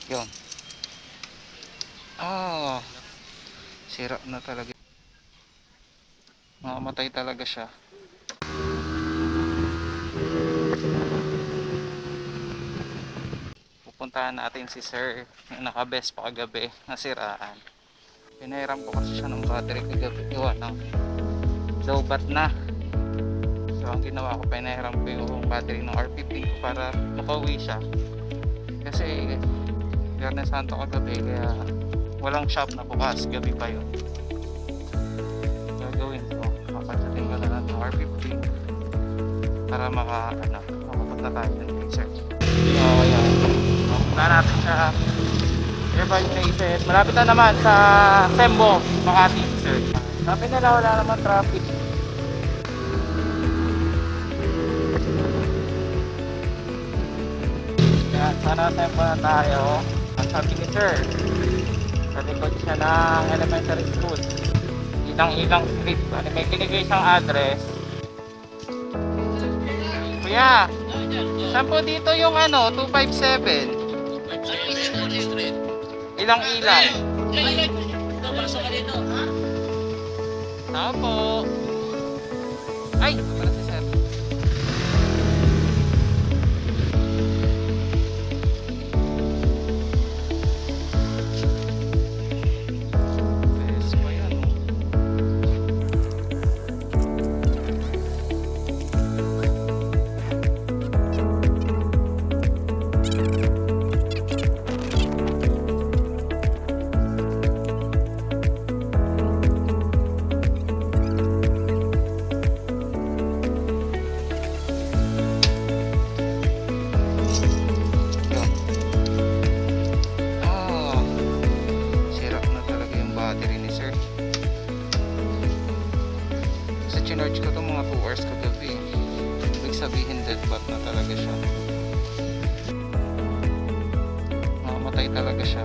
Yun. Ah, sira na talaga. Mamamatay talaga siya. Pupuntahan natin si sir yung naka-best pa kagabi, nasiraan. Pinahiram ko kasi siya ng battery kagabi, gawa ng lowbat na. So ang ginawa ko, pinahiram ko yung battery ng R15 ko para makauwi siya. Kasi Biyernes Santo kagabi, kaya walang shop na bukas, gabi pa yun. Gagawin ko, papachating ko na lang ng R15 para makapunta tayo ng research. So ayan, punta natin sa nearby places. Malapit na naman sa Sembo, Makati, sir. Sabi nila wala naman traffic. Kaya sana Sembo na tayo. Ang sabi ni sir, sa likod siya ng elementary school, ilang street. May binigay siyang address. Kuya, saan po dito yung 257? Ilang ilang? Tao po. Ay, para si sir. Yes, pa yan, oh. Charge ko ito mga 2 hours kagabi. Ibig sabihin dead bat na talaga siya. Mamamatay talaga siya.